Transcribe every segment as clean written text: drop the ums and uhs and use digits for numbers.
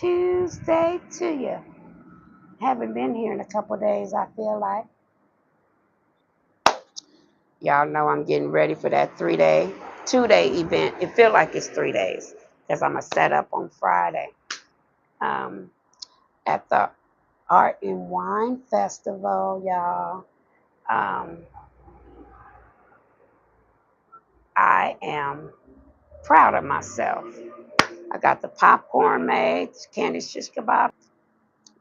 Tuesday to you. Haven't been here in a couple days, I feel like. Y'all know I'm getting ready for that 2-day event. It feels like it's 3 days because I'm going to set up on Friday um, at the Art and Wine Festival, y'all. I am proud of myself. I got the popcorn made, candy shish kebab.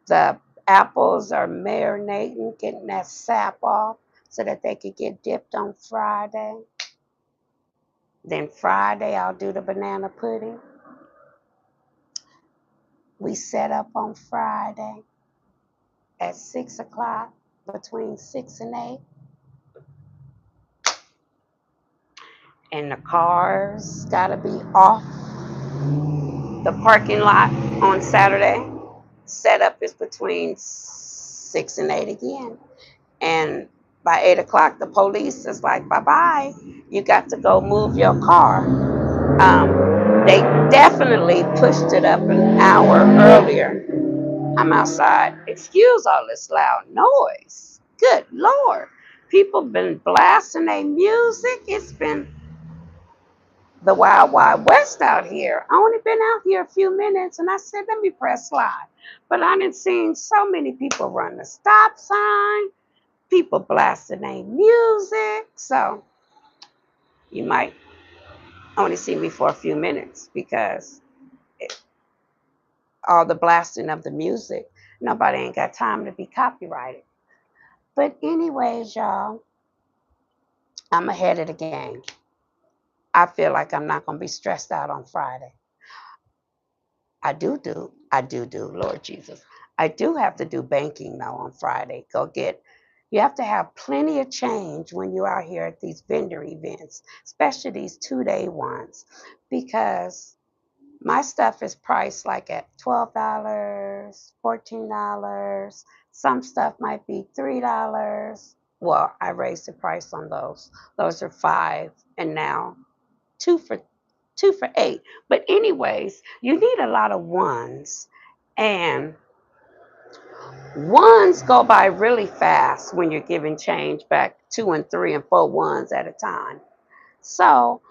The apples are marinating, getting that sap off so that they could get dipped on Friday. Then Friday, I'll do the banana pudding. We set up on Friday at 6 o'clock, between 6 and 8. And the cars got to be off the parking lot on Saturday. Setup is between 6 and 8 again. And by 8 o'clock, the police is like, bye-bye. You got to go move your car. They definitely pushed it up an hour earlier. I'm outside. Excuse all this loud noise. Good Lord. People been blasting their music. It's been the Wild Wild West out here. I only been out here a few minutes and I said, let me press live. But I done seen so many people run the stop sign, people blasting their music. So you might only see me for a few minutes because all the blasting of the music, nobody ain't got time to be copyrighted. But anyways, y'all, I'm ahead of the game. I feel like I'm not going to be stressed out on Friday. Lord Jesus. I do have to do banking now on Friday. You have to have plenty of change when you're out here at these vendor events, especially these 2-day ones, because my stuff is priced like at $12, $14. Some stuff might be $3. Well, I raised the price on those. Those are $5, and now two for $8. But anyways, you need a lot of ones, and ones go by really fast when you're giving change back 2 and 3 and 4 ones at a time. So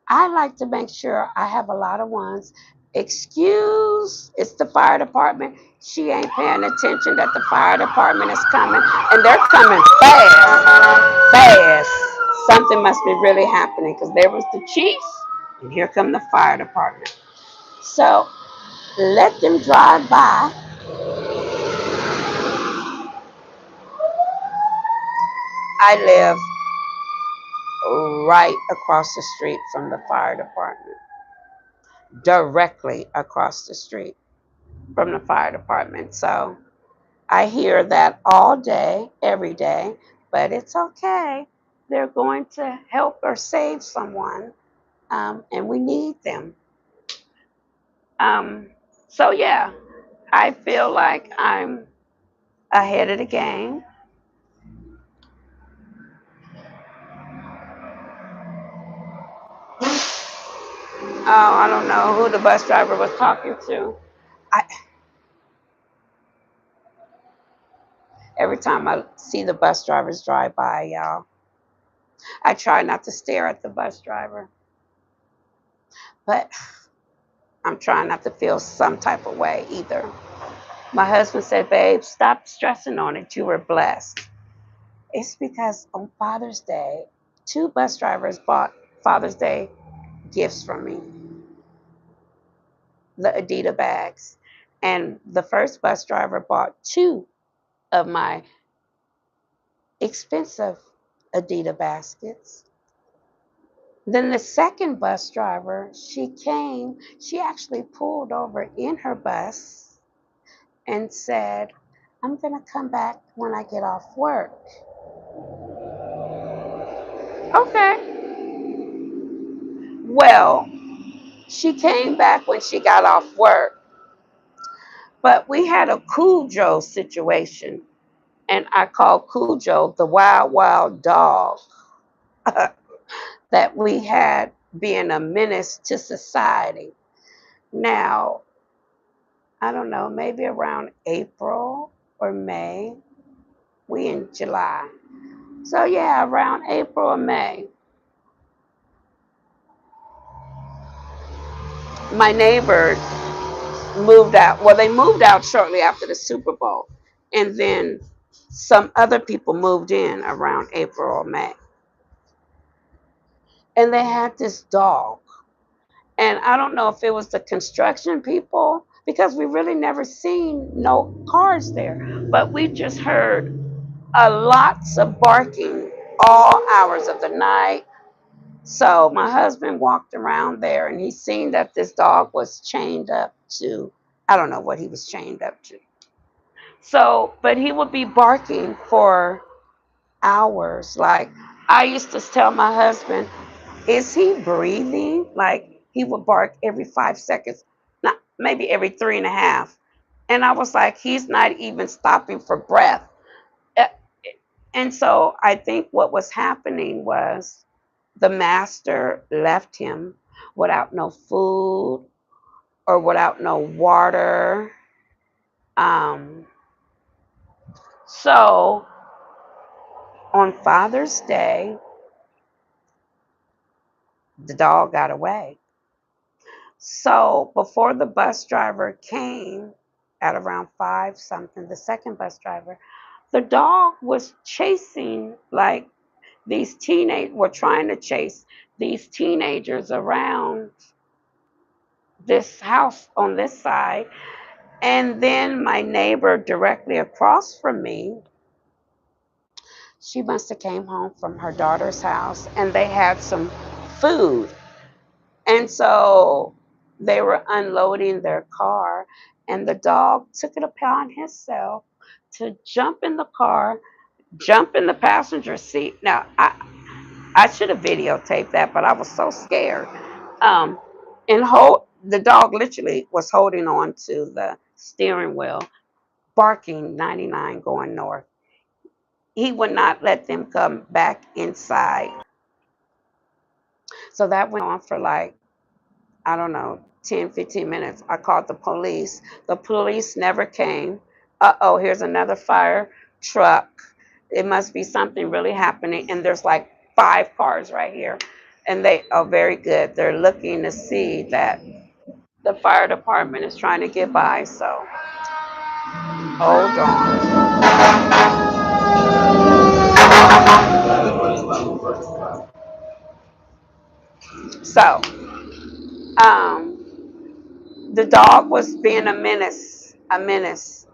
I like to make sure I have a lot of ones. Excuse, it's the fire department. She ain't paying attention that the fire department is coming, and they're coming fast, fast. Something must be really happening because there was the chief, and here come the fire department. So let them drive by. I live right across the street from the fire department, directly across the street from the fire department. So I hear that all day, every day, but it's okay. They're going to help or save someone, and we need them. Um, so, yeah, I feel like I'm ahead of the game. Oh, I don't know who the bus driver was talking to. I, every time I see the bus drivers drive by, y'all, I try not to stare at the bus driver. But I'm trying not to feel some type of way either. My husband said, babe, stop stressing on it. You were blessed. It's because on Father's Day, 2 bus drivers bought Father's Day gifts for me, the Adidas bags. And the first bus driver bought 2 of my expensive Adidas baskets. Then the second bus driver, she actually pulled over in her bus and said, I'm going to come back when I get off work. Okay. Well, she came back when she got off work, but we had a Cujo situation, and I call Cujo the wild, wild dog that we had being a menace to society. Now, I don't know, maybe around April or May. We in July. So yeah, around April or May. My neighbor moved out. Well, they moved out shortly after the Super Bowl. And then some other people moved in around April or May. And they had this dog. And I don't know if it was the construction people because we really never seen no cars there. But we just heard lots of barking all hours of the night. So my husband walked around there and he seen that this dog was chained up to, I don't know what he was chained up to. So, but he would be barking for hours. Like I used to tell my husband, is he breathing? Like he would bark every 5 seconds, not maybe every three and a half. And I was like, he's not even stopping for breath. Uh, And so I think what was happening was the master left him without no food or without no water. Um, so on Father's Day, the dog got away. So before the bus driver came at around five something, the second bus driver, the dog was chasing like these teenage were trying to chase these teenagers around this house on this side. And then my neighbor directly across from me, she must have came home from her daughter's house and they had some food. And so they were unloading their car and the dog took it upon himself to jump in the car, jump in the passenger seat. Now, I should have videotaped that, but I was so scared. Um, and the dog literally was holding on to the steering wheel, barking 99 going north. He would not let them come back inside. So that went on for like, I don't know, 10, 15 minutes. I called the police. The police never came. Uh-oh, here's another fire truck. It must be something really happening. And there's like 5 cars right here. And they are very good. They're looking to see that the fire department is trying to get by. So hold on. So, um, the dog was being a menace,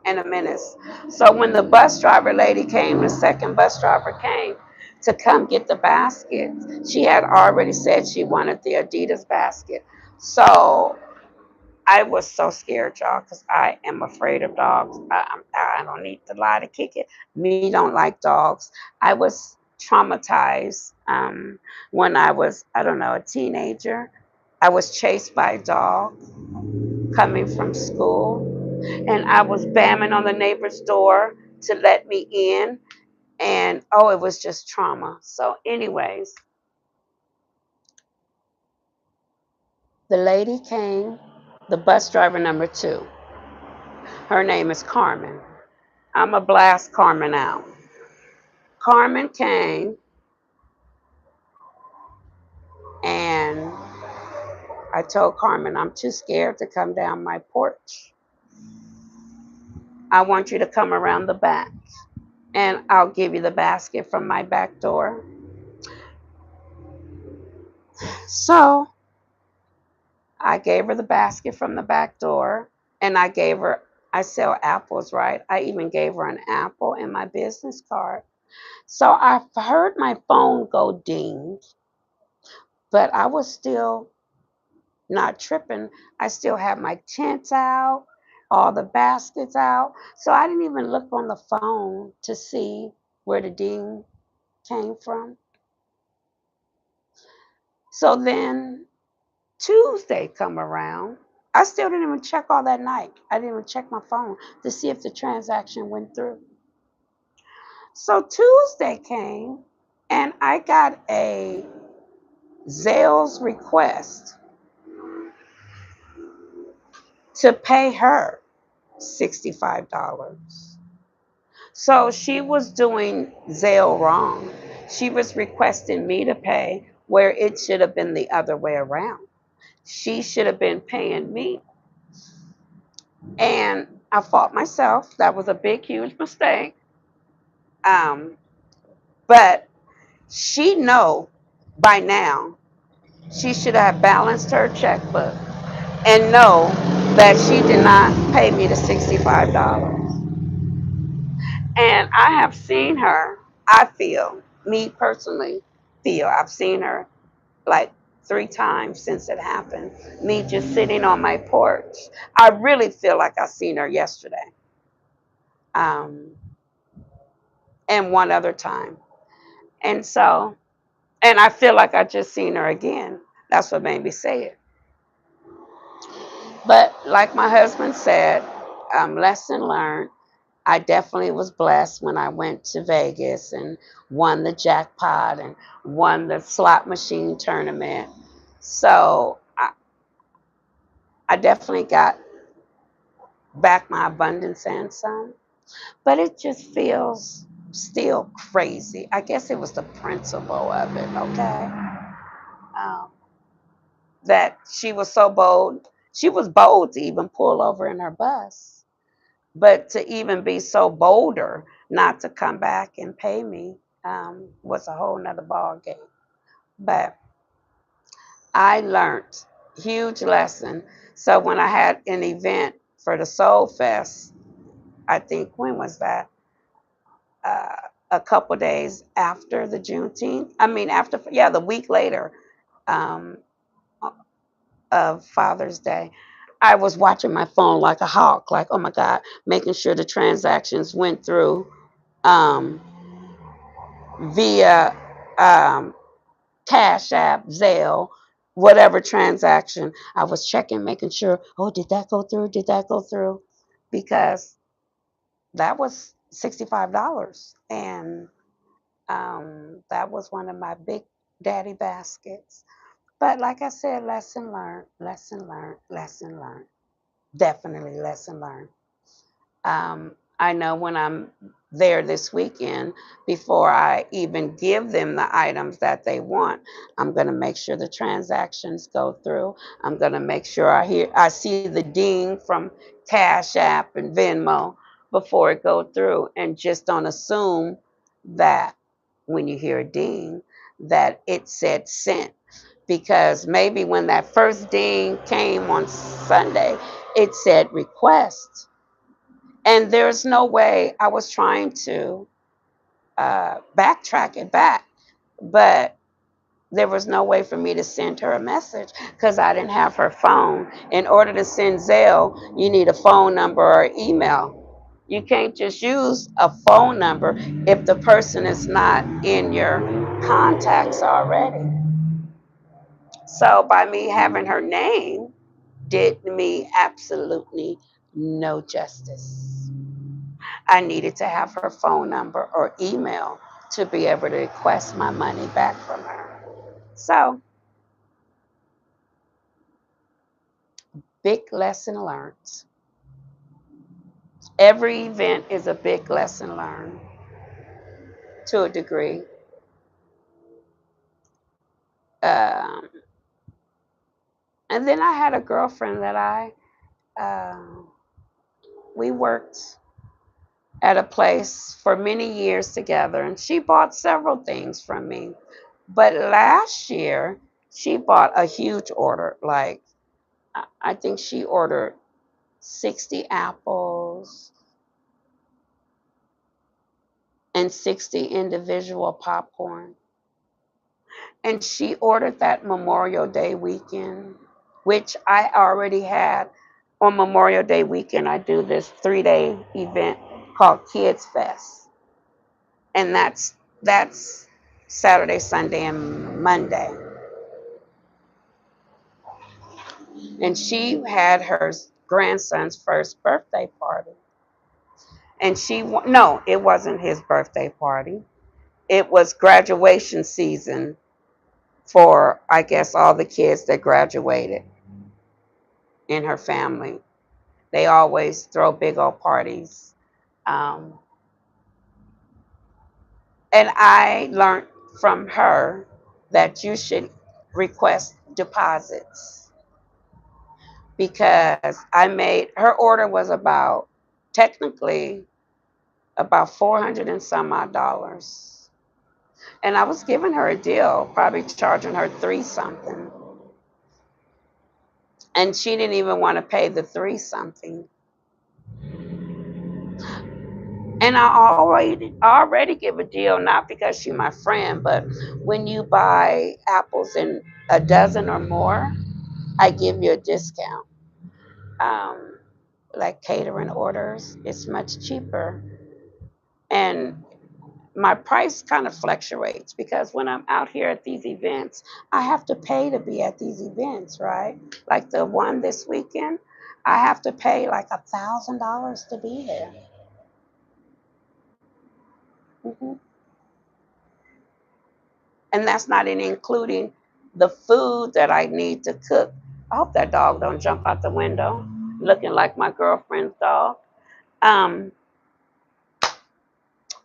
and a menace. So when the bus driver lady came, the second bus driver came to come get the basket, she had already said she wanted the Adidas basket. So I was so scared, y'all, because I am afraid of dogs. I don't need to lie to kick it. Me don't like dogs. I was traumatized when I was, I don't know, a teenager. I was chased by a dog coming from school, and I was bamming on the neighbor's door to let me in. And oh, it was just trauma. So, anyways, the lady came, the bus driver number 2. Her name is Carmen. I'm going to blast Carmen out. Carmen came and I told Carmen, I'm too scared to come down my porch. I want you to come around the back and I'll give you the basket from my back door. So I gave her the basket from the back door and I sell apples, right? I even gave her an apple and my business card. So I heard my phone go ding, but I was still not tripping. I still had my tents out, all the baskets out. So I didn't even look on the phone to see where the ding came from. So then Tuesday come around. I still didn't even check all that night. I didn't even check my phone to see if the transaction went through. So Tuesday came and I got a Zales request to pay her. $65. So she was doing Zelle wrong. She was requesting me to pay where it should have been the other way around. She should have been paying me. And I fought myself. That was a big, huge mistake. Um, but she know by now she should have balanced her checkbook and know that she did not pay me the $65. And I have seen her, I feel, me personally feel, I've seen her like 3 times since it happened. Me just sitting on my porch. I really feel like I seen her yesterday. Um, and one other time. And so, and I feel like I just seen her again. That's what made me say it. But like my husband said, lesson learned. I definitely was blessed when I went to Vegas and won the jackpot and won the slot machine tournament. So I definitely got back my abundance and some, but it just feels still crazy. I guess it was the principle of it, okay? Um, that she was so bold. She was bold to even pull over in her bus, but to even be so bolder not to come back and pay me was a whole nother ball game. But I learned huge lesson. So when I had an event for the Soul Fest, I think when was that? Uh, a couple days after the Juneteenth. I mean, after the week later um, of Father's Day. I was watching my phone like a hawk, like, oh my God, making sure the transactions went through um, via um, Cash App, Zelle, whatever transaction. I was checking, making sure, oh, did that go through? Did that go through? Because that was $65. And that was one of my big daddy baskets. But like I said, lesson learned, lesson learned, lesson learned. Definitely lesson learned. I know when I'm there this weekend, before I even give them the items that they want, I'm going to make sure the transactions go through. I'm going to make sure I see the ding from Cash App and Venmo before it go through, and just don't assume that when you hear a ding that it said sent, because maybe when that first ding came on Sunday, it said request. And there's no way. I was trying to backtrack it back, but there was no way for me to send her a message because I didn't have her phone. In order to send Zelle, you need a phone number or email. You can't just use a phone number if the person is not in your contacts already. So by me having her name did me absolutely no justice. I needed to have her phone number or email to be able to request my money back from her. So, big lesson learned. Every event is a big lesson learned to a degree. Um, and then I had a girlfriend that uh, we worked at a place for many years together, and she bought several things from me. But last year, she bought a huge order. Like, I think she ordered 60 apples and 60 individual popcorn. And she ordered that Memorial Day weekend, which I already had. On Memorial Day weekend, I do this 3-day event called Kids Fest. And that's Saturday, Sunday, and Monday. And she had her grandson's first birthday party. And no, it wasn't his birthday party. It was graduation season for, I guess, all the kids that graduated in her family. They always throw big old parties. Um, and I learned from her that you should request deposits because I made her order was about technically about 400 and some odd dollars. And I was giving her a deal, probably charging her three something. And she didn't even want to pay the three something. And I already give a deal, not because she's my friend, but when you buy apples in a dozen or more, I give you a discount. Um, like catering orders, it's much cheaper. And my price kind of fluctuates because when I'm out here at these events, I have to pay to be at these events, right? Like the one this weekend, I have to pay like $1,000 to be there. Hmm. And that's not even including the food that I need to cook. I hope that dog don't jump out the window, looking like my girlfriend's dog. Um,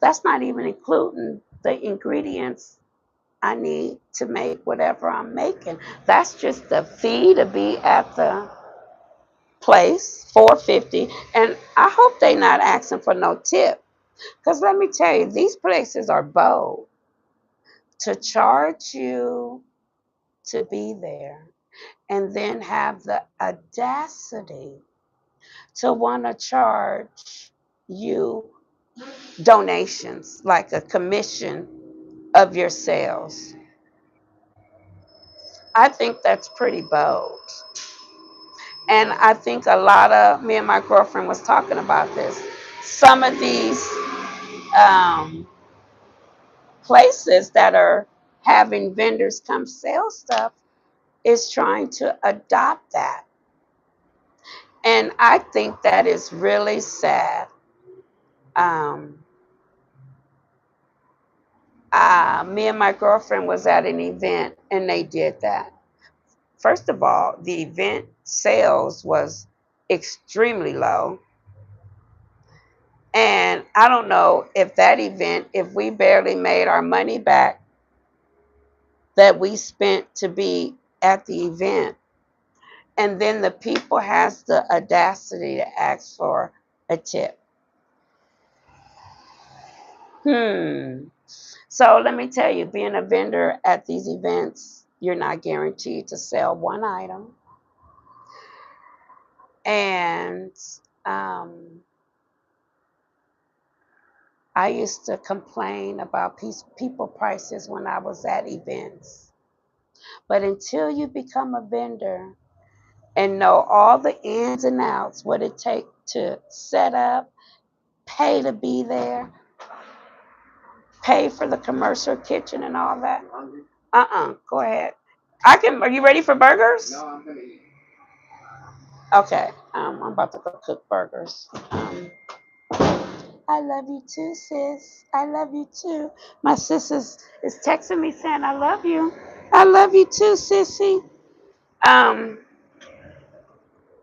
that's not even including the ingredients I need to make whatever I'm making. That's just the fee to be at the place, 450. And I hope they not asking for no tip. Because let me tell you, these places are bold to charge you to be there and then have the audacity to want to charge you donations, like a commission of your sales. I think that's pretty bold. And I think a lot of me and my girlfriend was talking about this. Some of these um, places that are having vendors come sell stuff is trying to adopt that. And I think that is really sad. Um, Me and my girlfriend was at an event and they did that. First of all, the event sales was extremely low. And I don't know if that event, if we barely made our money back that we spent to be at the event. And then the people has the audacity to ask for a tip. So let me tell you, being a vendor at these events, you're not guaranteed to sell one item. And um, I used to complain about people prices when I was at events. But until you become a vendor and know all the ins and outs, what it takes to set up, pay to be there, pay for the commercial kitchen and all that. Go ahead. I can. Are you ready for burgers? No, I'm gonna eat. Okay. I'm about to go cook burgers. I love you too, sis. I love you too. My sis is texting me saying I love you. I love you too, sissy. Um,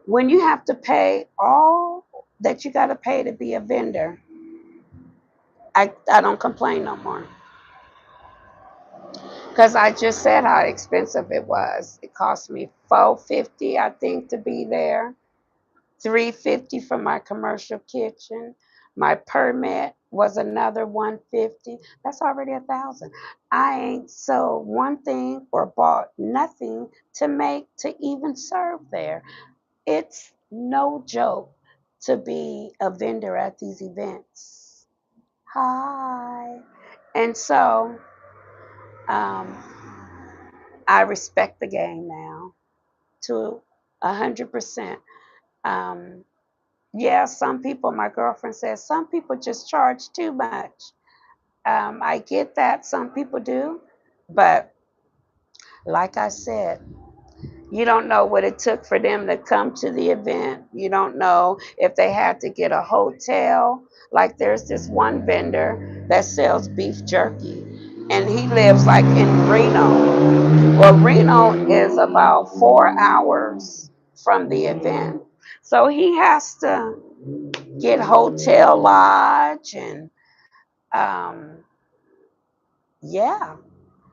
when you have to pay all that you got to pay to be a vendor, I don't complain no more. Because I just said how expensive it was. It cost me $450, I think, to be there. $350 for my commercial kitchen. My permit was another $150. That's already $1,000. I ain't sold one thing or bought nothing to make to even serve there. It's no joke to be a vendor at these events. Hi. And so um, I respect the game now to 100%. Um, yeah, some people, my girlfriend says, some people just charge too much. I get that, some people do. But like I said, you don't know what it took for them to come to the event. You don't know if they had to get a hotel. Like there's this one vendor that sells beef jerky, and he lives like in Reno. Well, Reno is about 4 hours from the event. So he has to get hotel lodge and um, yeah.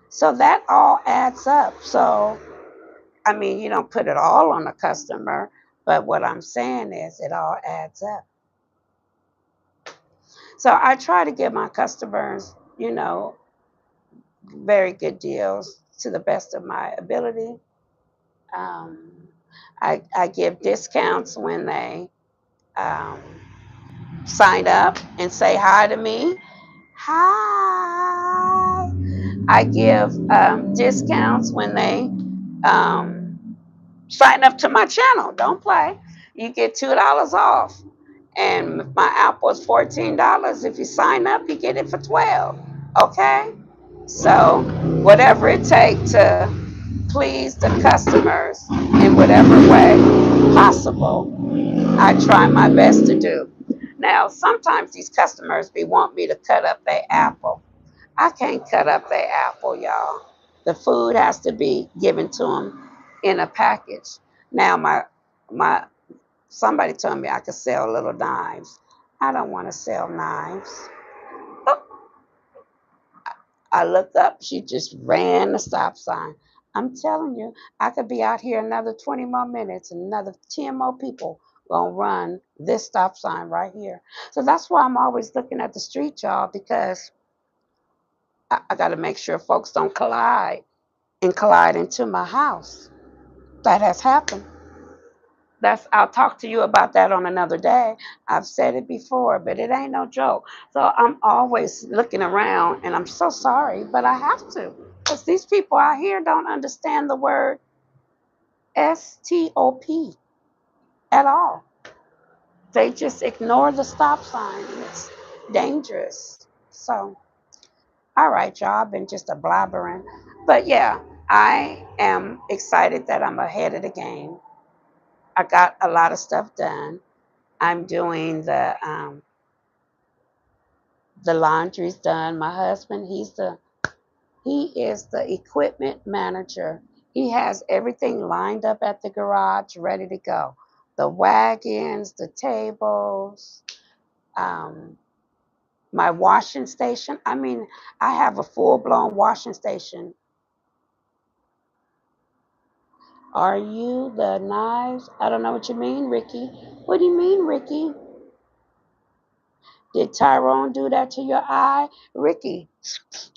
So that all adds up. So I mean, you don't put it all on the customer, but what I'm saying is it all adds up. So I try to give my customers, very good deals to the best of my ability. Um, I give discounts when they um, sign up and say hi to me. Hi. I give discounts when they um, sign up to my channel. Don't play. You get $2 off. And if my apple is $14, if you sign up, you get it for 12. Okay? So whatever it takes to please the customers in whatever way possible, I try my best to do. Now, sometimes these customers be want me to cut up their apple. I can't cut up their apple, y'all. The food has to be given to them in a package. Now, my somebody told me I could sell little knives. I don't want to sell knives. Oh, I looked up. She just ran the stop sign. I'm telling you, I could be out here another 20 more minutes and another 10 more people gonna run this stop sign right here. So that's why I'm always looking at the street, y'all, because I got to make sure folks don't collide into my house. That has happened. I'll talk to you about that on another day. I've said it before, but it ain't no joke. So I'm always looking around, and I'm so sorry, but I have to, because these people out here don't understand the word stop at all. They just ignore the stop sign, and it's dangerous. So, all right, y'all, I've been just a blabbering, but yeah, I am excited that I'm ahead of the game. I got a lot of stuff done. I'm doing the laundry's done. My husband, he is the equipment manager. He has everything lined up at the garage, ready to go. The wagons, the tables, um, my washing station. I mean, I have a full blown washing station. Are you the knives? I don't know what you mean, Ricky. What do you mean, Ricky? Did Tyrone do that to your eye? Ricky,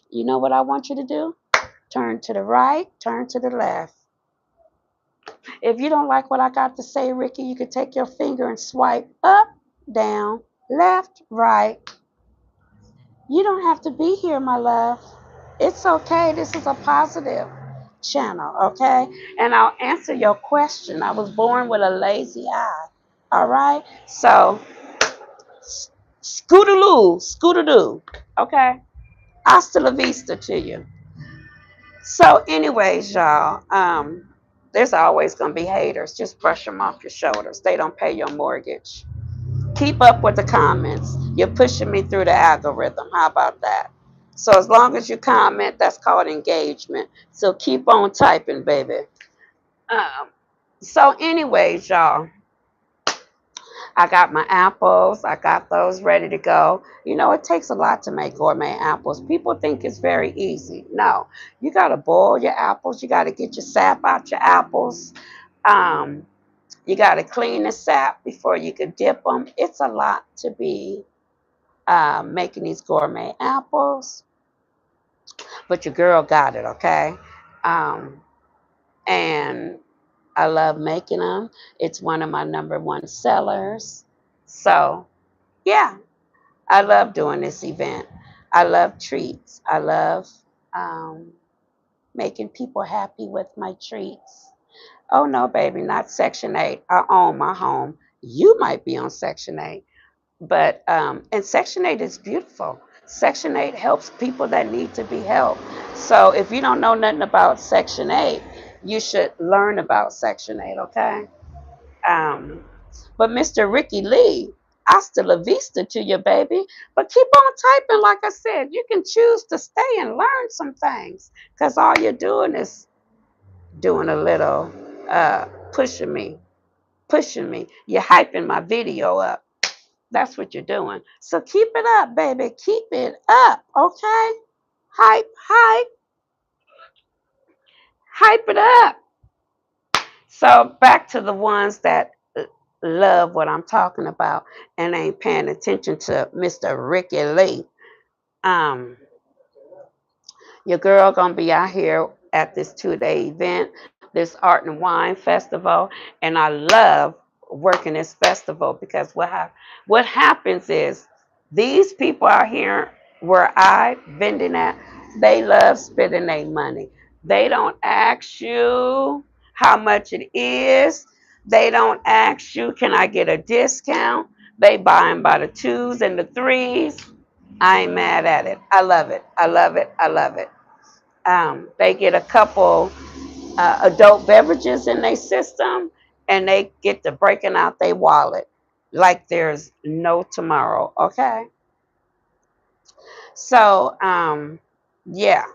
you know what I want you to do? Turn to the right, turn to the left. If you don't like what I got to say, Ricky, you can take your finger and swipe up, down, left, right. You don't have to be here, my love. It's okay. This is a positive channel, okay? And I'll answer your question. I was born with a lazy eye. All right? So, scootaloo, scootaloo, okay? Hasta la vista to you. So, anyways, y'all, there's always gonna be haters. Just brush them off your shoulders. They don't pay your mortgage. Keep up with the comments. You're pushing me through the algorithm. How about that? So as long as you comment, that's called engagement. So keep on typing, baby. Um, so, anyways, y'all, I got my apples. I got those ready to go. You know, it takes a lot to make gourmet apples. People think it's very easy. No, you got to boil your apples. You got to get your sap out your apples. Um, you got to clean the sap before you can dip them. It's a lot to be making these gourmet apples, but your girl got it, okay? Um, and I love making them. It's one of my number one sellers. So, yeah, I love doing this event. I love treats. I love um, making people happy with my treats. Oh, no, baby, not Section 8. I own my home. You might be on Section 8. But, and Section 8 is beautiful. Section 8 helps people that need to be helped. So if you don't know nothing about Section 8, you should learn about Section 8, okay? Um, but Mr. Ricky Lee, hasta la vista to you, baby. But keep on typing, like I said. You can choose to stay and learn some things because all you're doing is doing a little pushing me. pushing me. You're hyping my video up. That's what you're doing. So keep it up, baby. Keep it up, okay? Hype, hype, hype it up. So back to the ones that love what I'm talking about and ain't paying attention to Mr. Ricky Lee. Um, Your girl gonna be out here at this 2-day event, this art and wine festival, and I love working this festival because what happens is these people out here where I vending at, they love spending their money. They don't ask you how much it is. They don't ask you, can I get a discount? They buying by the twos and the threes. I ain't mad at it. I love it. I love it. I love it. They get a couple adult beverages in their system and they get to breaking out their wallet like there's no tomorrow. Okay. So, yeah.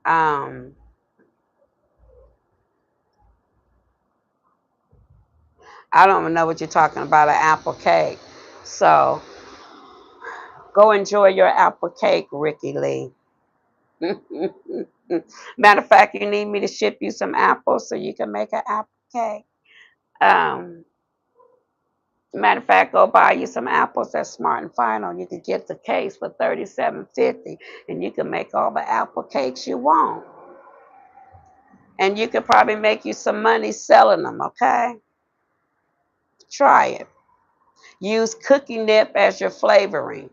Um, I don't even know what you're talking about, an apple cake. So go enjoy your apple cake, Ricky Lee. Matter of fact, you need me to ship you some apples so you can make an apple cake. Um, Matter of fact, go buy you some apples at Smart and Final. You can get the case for $37.50, and you can make all the apple cakes you want. And you could probably make you some money selling them. Okay, try it. Use cookie nip as your flavoring,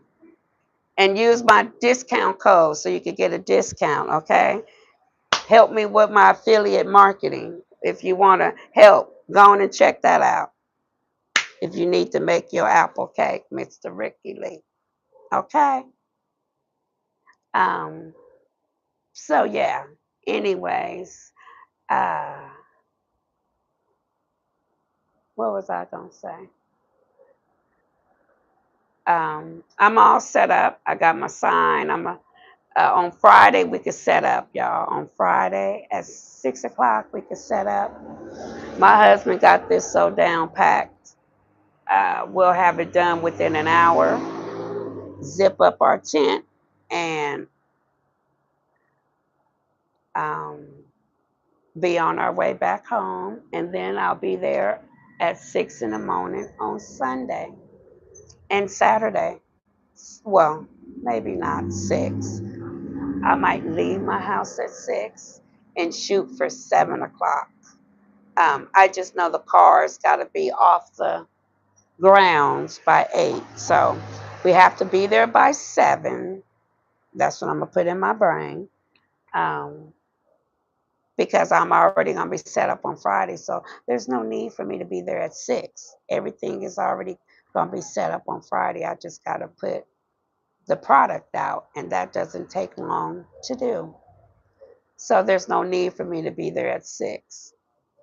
and use my discount code so you can get a discount. Okay, help me with my affiliate marketing. If you want to help, go on and check that out. If you need to make your apple cake, Mr. Ricky Lee. Okay. Um, So yeah. Anyways, uh, what was I gonna say? I'm all set up. I got my sign. On Friday we could set up, y'all. On Friday at 6 o'clock we could set up. My husband got this so down packed. We'll have it done within an hour. Zip up our tent and um, be on our way back home. And then I'll be there at 6 in the morning on Sunday and Saturday. Well, maybe not 6. I might leave my house at 6 and shoot for 7 o'clock. I just know the car's got to be off the grounds by 8. So we have to be there by 7. That's what I'm going to put in my brain. Um, because I'm already going to be set up on Friday. So there's no need for me to be there at 6. Everything is already going to be set up on Friday. I just got to put the product out, and that doesn't take long to do. So there's no need for me to be there at 6.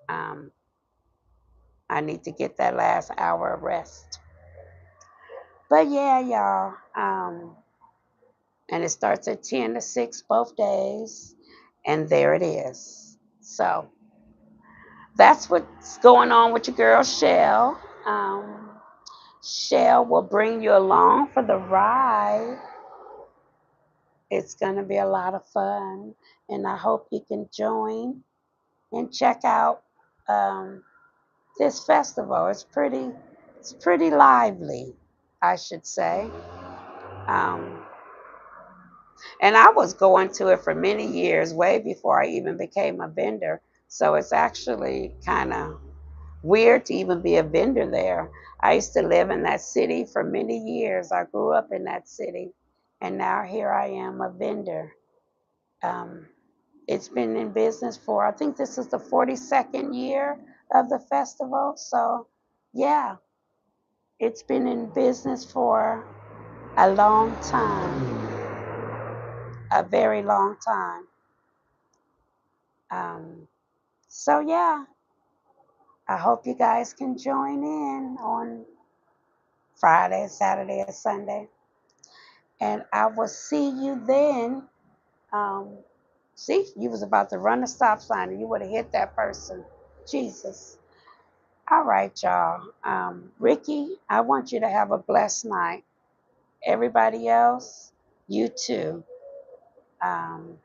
Um, I need to get that last hour of rest. But yeah, y'all. And it starts at 10 to 6 both days. And there it is. So that's what's going on with your girl, Shell. Shell will bring you along for the ride. It's going to be a lot of fun. And I hope you can join and check out um, this festival. It's pretty lively, I should say. Um, and I was going to it for many years, way before I even became a vendor. So it's actually kind of weird to even be a vendor there. I used to live in that city for many years. I grew up in that city, and now here I am, a vendor. Um, It's been in business for, I think this is the 42nd year of the festival. So, yeah, it's been in business for a long time, a very long time. Um, so, yeah, I hope you guys can join in on Friday, Saturday, or Sunday. And I will see you then. Um, See, you was about to run a stop sign and you would have hit that person. Jesus. All right, y'all. Ricky, I want you to have a blessed night. Everybody else, you too. Um,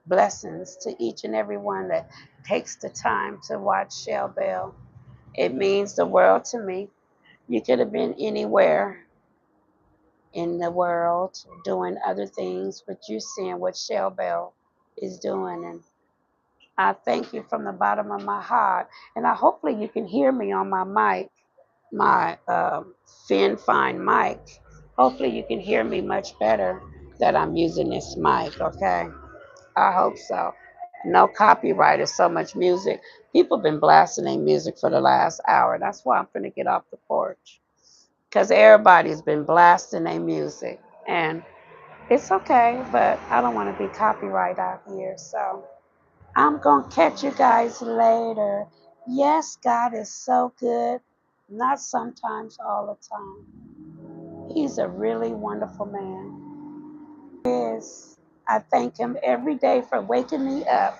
Blessings to each and every one that takes the time to watch Shell Bell. It means the world to me. You could have been anywhere in the world doing other things, but you're seeing what Shell Bell is doing. And I thank you from the bottom of my heart. And I hopefully you can hear me on my mic, my fine mic. Hopefully you can hear me much better that I'm using this mic, okay? I hope so. No copyright is so much music. People have been blasting their music for the last hour. That's why I'm finna get off the porch. Because everybody's been blasting their music. And it's okay, but I don't want to be copyright out here. So I'm going to catch you guys later. Yes, God is so good. Not sometimes, all the time. He's a really wonderful man. He is. I thank him every day for waking me up.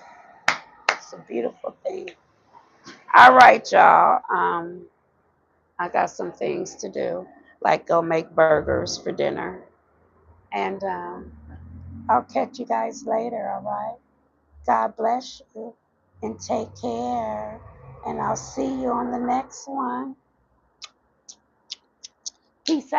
It's a beautiful thing. All right, y'all. I got some things to do, like go make burgers for dinner. And I'll catch you guys later, all right? God bless you and take care. And I'll see you on the next one. Peace out.